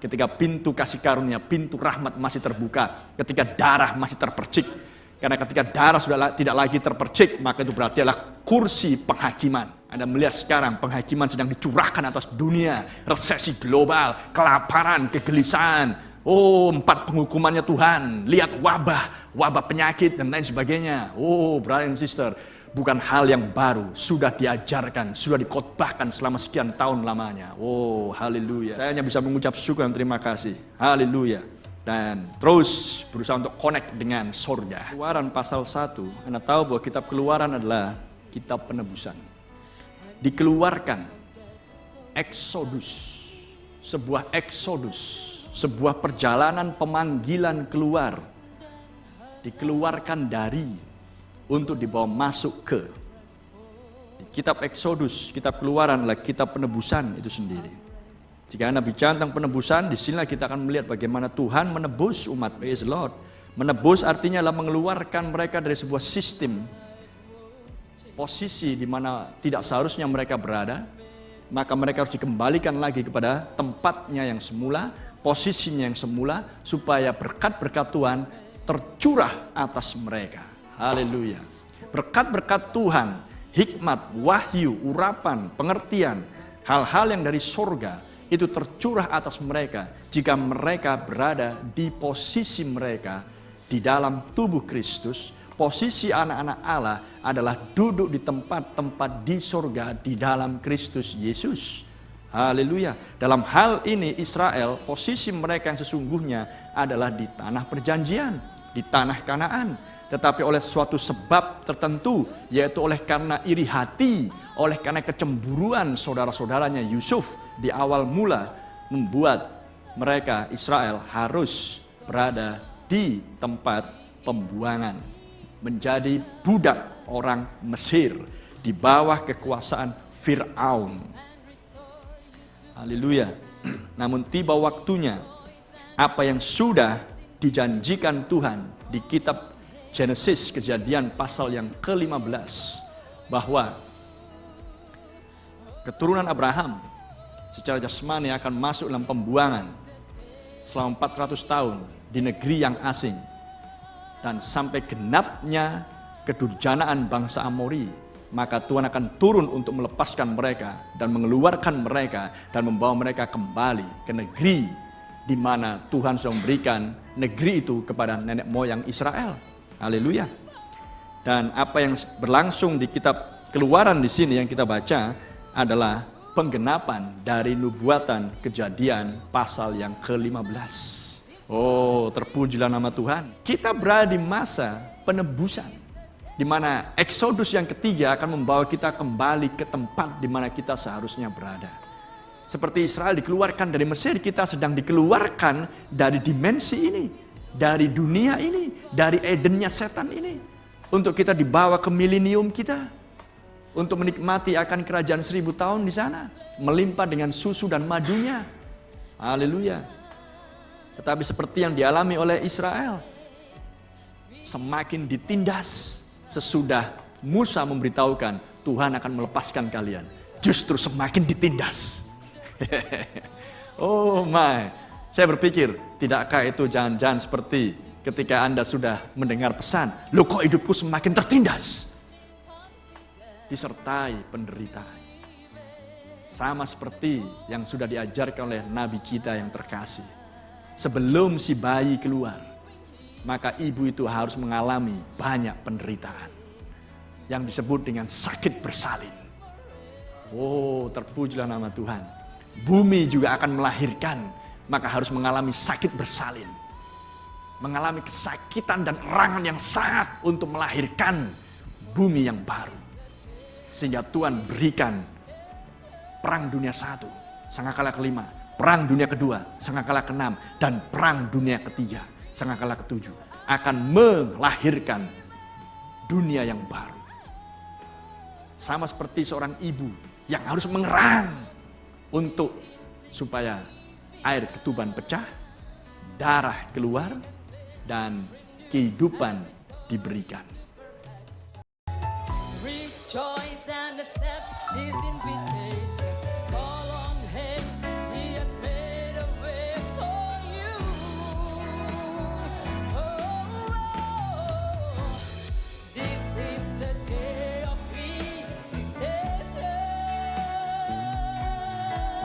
ketika pintu kasih karunia, pintu rahmat masih terbuka, ketika darah masih terpercik. Karena ketika darah sudah tidak lagi terpercik, maka itu berarti adalah kursi penghakiman. Anda melihat sekarang penghakiman sedang dicurahkan atas dunia, resesi global, kelaparan, kegelisahan. Oh, 4 penghukumannya Tuhan. Lihat wabah penyakit dan lain sebagainya. Oh, brother and sister, bukan hal yang baru, sudah diajarkan, sudah dikotbahkan selama sekian tahun lamanya. Oh, haleluya. Saya hanya bisa mengucap syukur dan terima kasih. Haleluya. Dan terus berusaha untuk connect dengan surga. Keluaran pasal 1, Anda tahu bahwa kitab Keluaran adalah kitab penebusan. Dikeluarkan, eksodus, sebuah perjalanan pemanggilan keluar. Dikeluarkan dari, untuk dibawa masuk ke. Di kitab Eksodus, kitab Keluaran adalah kitab penebusan itu sendiri. Jika Anda bicara tentang penebusan, di sini kita akan melihat bagaimana Tuhan menebus umat. Praise the Lord. Menebus artinya adalah mengeluarkan mereka dari sebuah sistem, posisi di mana tidak seharusnya mereka berada. Maka mereka harus dikembalikan lagi kepada tempatnya yang semula, posisinya yang semula, supaya berkat-berkat Tuhan tercurah atas mereka. Haleluya. Berkat-berkat Tuhan, hikmat, wahyu, urapan, pengertian, hal-hal yang dari surga, itu tercurah atas mereka jika mereka berada di posisi mereka di dalam tubuh Kristus. Posisi anak-anak Allah adalah duduk di tempat-tempat di surga di dalam Kristus Yesus. Haleluya. Dalam hal ini Israel, posisi mereka yang sesungguhnya adalah di tanah perjanjian, di tanah Kanaan. Tetapi oleh suatu sebab tertentu, yaitu oleh karena iri hati, oleh karena kecemburuan saudara-saudaranya Yusuf di awal mula, membuat mereka Israel harus berada di tempat pembuangan, menjadi budak orang Mesir di bawah kekuasaan Fir'aun. Haleluya. Namun tiba waktunya, apa yang sudah dijanjikan Tuhan di kitab Genesis, Kejadian pasal yang ke-15, bahwa keturunan Abraham secara jasmani akan masuk dalam pembuangan selama 400 tahun di negeri yang asing, dan sampai genapnya kedurjanaan bangsa Amori, maka Tuhan akan turun untuk melepaskan mereka dan mengeluarkan mereka dan membawa mereka kembali ke negeri di mana Tuhan sudah memberikan negeri itu kepada nenek moyang Israel. Haleluya. Dan apa yang berlangsung di kitab Keluaran di sini yang kita baca adalah penggenapan dari nubuatan Kejadian pasal yang ke-15. Oh, terpujilah nama Tuhan. Kita berada di masa penebusan, di mana Eksodus yang ketiga akan membawa kita kembali ke tempat di mana kita seharusnya berada. Seperti Israel dikeluarkan dari Mesir, kita sedang dikeluarkan dari dimensi ini, dari dunia ini, dari Edennya setan ini, untuk kita dibawa ke milenium kita, untuk menikmati akan kerajaan 1000 tahun di sana, melimpah dengan susu dan madunya. Haleluya. Tetapi seperti yang dialami oleh Israel, semakin ditindas sesudah Musa memberitahukan Tuhan akan melepaskan kalian, justru semakin ditindas. Oh my. Saya berpikir, tidakkah itu jangan-jangan seperti ketika Anda sudah mendengar pesan, loh kok hidupku semakin tertindas? Disertai penderitaan. Sama seperti yang sudah diajarkan oleh Nabi kita yang terkasih. Sebelum si bayi keluar, maka ibu itu harus mengalami banyak penderitaan. Yang disebut dengan sakit bersalin. Oh, terpujilah nama Tuhan. Bumi juga akan melahirkan, maka harus mengalami sakit bersalin. Mengalami kesakitan dan erangan yang sangat untuk melahirkan bumi yang baru. Sehingga Tuhan berikan perang dunia 1, sangkakala kelima, perang dunia kedua, sangkakala ke-6, dan perang dunia ketiga, sangkakala ke-7, akan melahirkan dunia yang baru. Sama seperti seorang ibu yang harus mengerang untuk supaya air ketuban pecah, darah keluar, dan kehidupan diberikan. Rejoice and accept His